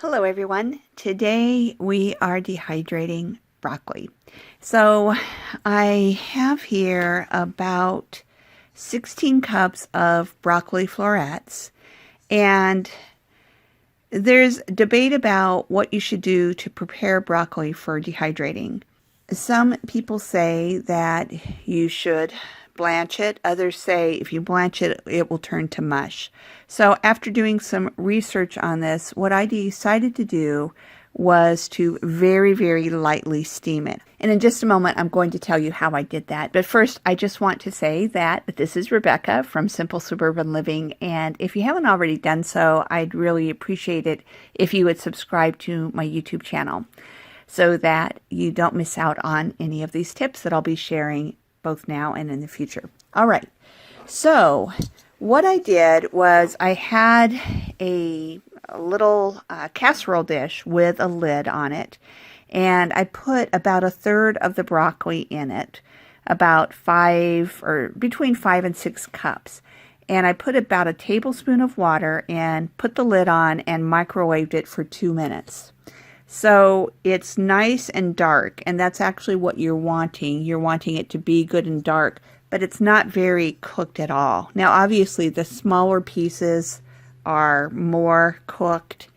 Hello everyone. Today we are dehydrating broccoli. So I have here about 16 cups of broccoli florets, and there's debate about what you should do to prepare broccoli for dehydrating. Some people say that you should blanch it. Others say if you blanch it, it will turn to mush. So after doing some research on this, what I decided to do was to very, very lightly steam it. And in just a moment, I'm going to tell you how I did that. But first, I just want to say that this is Rebecca from Simple Suburban Living. And if you haven't already done so, I'd really appreciate it if you would subscribe to my YouTube channel so that you don't miss out on any of these tips that I'll be sharing both now and in the future. All right, so what I did was I had a little casserole dish with a lid on it, and I put about a third of the broccoli in it, about between 5 and 6 cups. And I put about a tablespoon of water and put the lid on and microwaved it for 2 minutes. So it's nice and dark, and that's actually what you're wanting. You're wanting it to be good and dark, but it's not very cooked at all. Now, obviously, the smaller pieces are more cooked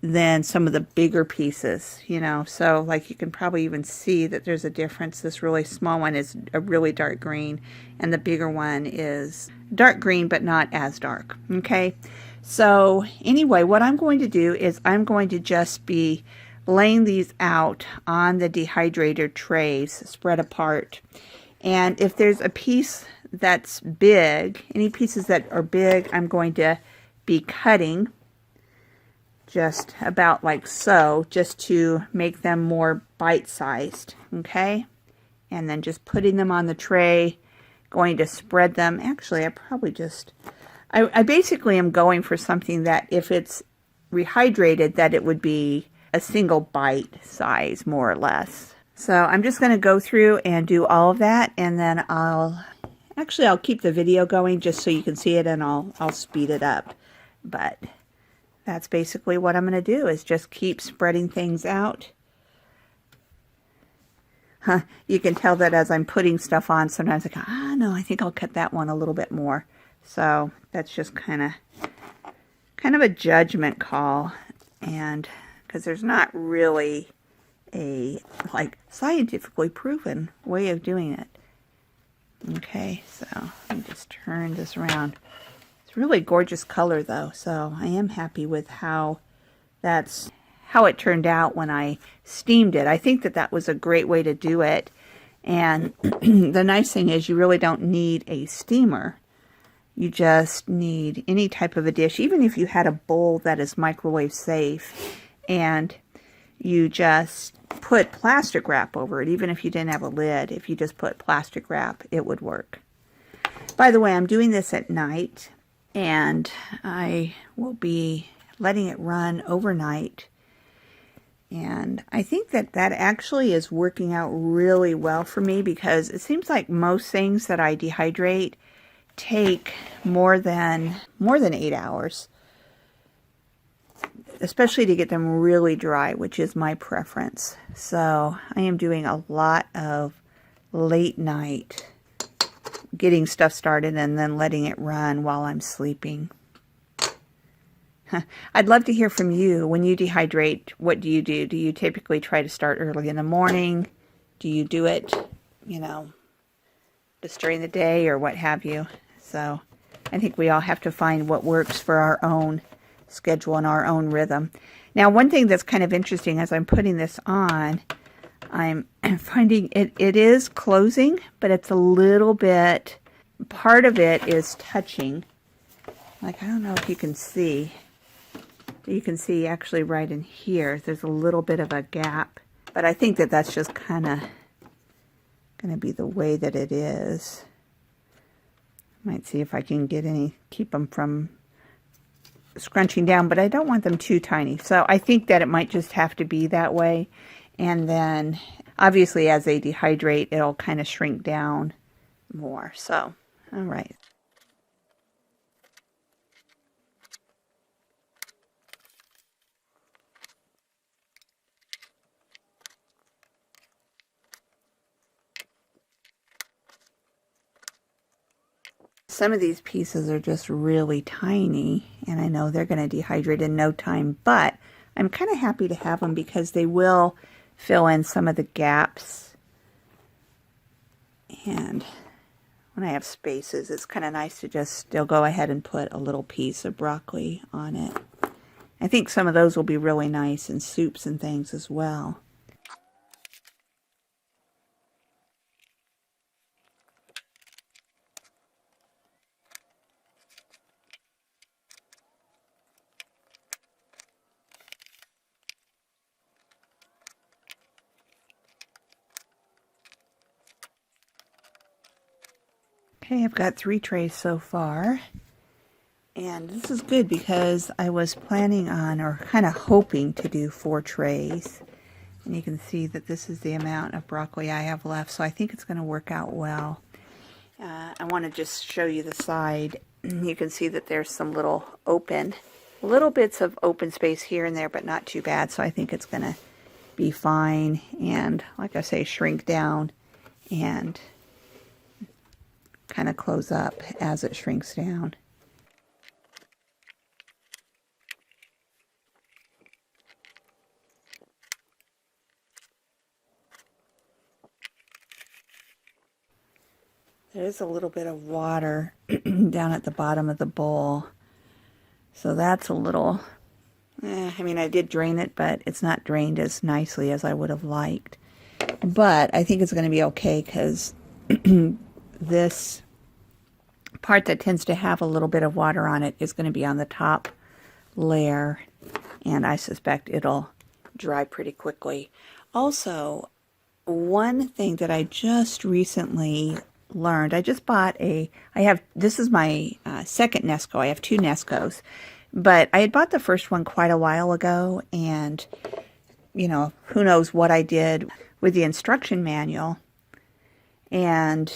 than some of the bigger pieces, so like you can probably even see that there's a difference. This really small one is a really dark green, and the bigger one is dark green, but not as dark, okay? So anyway, what I'm going to do is I'm going to just be laying these out on the dehydrator trays spread apart. And if there's a piece that's big, any pieces that are big, I'm going to be cutting just about like so, just to make them more bite-sized, okay? And then just putting them on the tray, going to spread them. Actually, I basically am going for something that if it's rehydrated, that it would be a single bite size, more or less. So I'm just going to go through and do all of that, and then I'll keep the video going just so you can see it, and I'll speed it up. But that's basically what I'm going to do, is just keep spreading things out. You can tell that as I'm putting stuff on, sometimes I go, no, I think I'll cut that one a little bit more. So that's just kind of a judgment call, and because there's not really a scientifically proven way of doing it. Okay, so let me just turn this around. It's really gorgeous color though, so I am happy with how it turned out when I steamed it. I think that was a great way to do it. And the nice thing is you really don't need a steamer. You just need any type of a dish, even if you had a bowl that is microwave safe, and you just put plastic wrap over it. Even if you didn't have a lid, if you just put plastic wrap, it would work. By the way, I'm doing this at night, and I will be letting it run overnight. And I think that actually is working out really well for me, because it seems like most things that I dehydrate take more than 8 hours. Especially to get them really dry, which is my preference. So I am doing a lot of late night getting stuff started and then letting it run while I'm sleeping. I'd love to hear from you. When you dehydrate, what do you do? Do you typically try to start early in the morning? Do you do it, just during the day or what have you? So I think we all have to find what works for our own schedule and our own rhythm. Now, one thing that's kind of interesting as I'm putting this on, I'm finding it is closing, but it's a little bit, part of it is touching. Like, I don't know if you can see. You can see actually right in here, there's a little bit of a gap. But I think that's just kind of going to be the way that it is. Might see if I can keep them from scrunching down, but I don't want them too tiny. So I think that it might just have to be that way. And then obviously as they dehydrate, it'll kind of shrink down more. So, all right. some of these pieces are just really tiny, and I know they're going to dehydrate in no time, but I'm kind of happy to have them because they will fill in some of the gaps. And when I have spaces, it's kind of nice to just still go ahead and put a little piece of broccoli on it. I think some of those will be really nice in soups and things as well. Okay, I've got 3 trays so far. And this is good because I was planning on, or kind of hoping to do 4 trays. And you can see that this is the amount of broccoli I have left, so I think it's going to work out well. I want to just show you the side. You can see that there's some little bits of open space here and there, but not too bad, so I think it's going to be fine. And like I say, shrink down and kind of close up as it shrinks down. There's a little bit of water down at the bottom of the bowl. So that's a little, I mean, I did drain it, but it's not drained as nicely as I would have liked. But I think it's going to be okay because this part that tends to have a little bit of water on it is going to be on the top layer. And I suspect it'll dry pretty quickly. Also, one thing that I just recently learned, I just bought this is my second Nesco. I have 2 Nescos, but I had bought the first one quite a while ago, and you know, who knows what I did with the instruction manual. And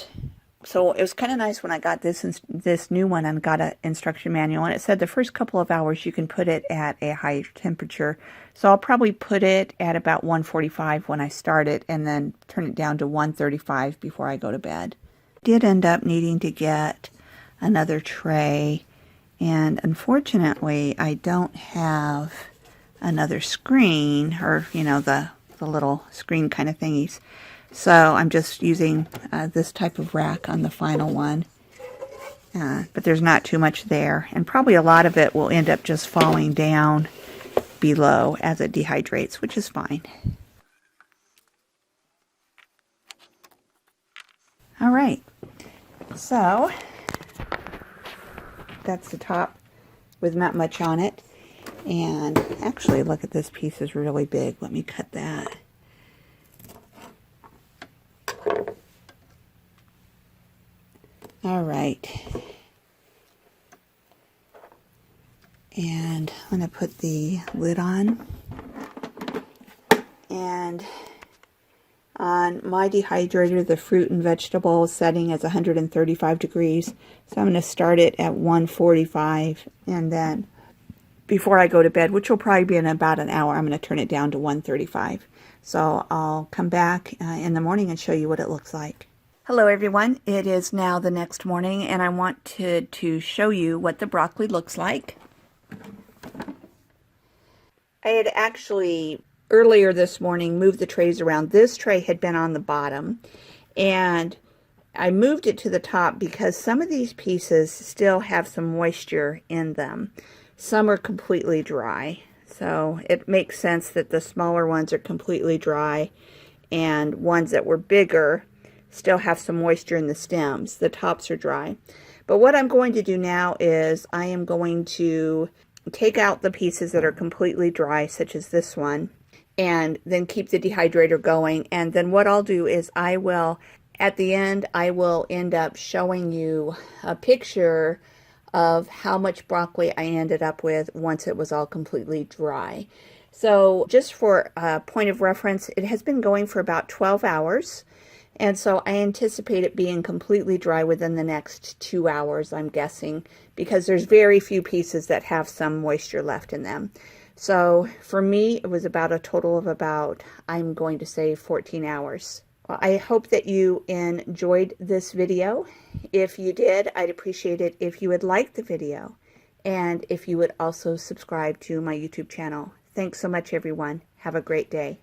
so it was kind of nice when I got this new one and got an instruction manual, and it said the first couple of hours you can put it at a high temperature. So I'll probably put it at about 145 when I start it, and then turn it down to 135 before I go to bed. Did end up needing to get another tray, and unfortunately I don't have another screen, or you know, the little screen kind of thingies, so I'm just using this type of rack on the final one, but there's not too much there, and probably a lot of it will end up just falling down below as it dehydrates, which is fine. All right, so that's the top with not much on it. And actually, look at this piece is really big. Let me cut that. All right. And I'm going to put the lid on. And on my dehydrator, the fruit and vegetable setting is 135 degrees. So I'm going to start it at 145, and then before I go to bed, which will probably be in about an hour, I'm going to turn it down to 135. So I'll come back in the morning and show you what it looks like. Hello everyone, it is now the next morning, and I wanted to show you what the broccoli looks like. I had actually earlier this morning moved the trays around. This tray had been on the bottom, and I moved it to the top because some of these pieces still have some moisture in them. Some are completely dry, so it makes sense that the smaller ones are completely dry, and ones that were bigger still have some moisture in the stems. The tops are dry. But what I'm going to do now is I am going to take out the pieces that are completely dry, such as this one, and then keep the dehydrator going. And then what I'll do is I will, at the end, I will end up showing you a picture of how much broccoli I ended up with once it was all completely dry. So just for a point of reference, it has been going for about 12 hours. And so I anticipate it being completely dry within the next 2 hours, I'm guessing, because there's very few pieces that have some moisture left in them. So for me, it was about a total of about, I'm going to say 14 hours. Well, I hope that you enjoyed this video. If you did, I'd appreciate it if you would like the video and if you would also subscribe to my YouTube channel. Thanks so much, everyone. Have a great day.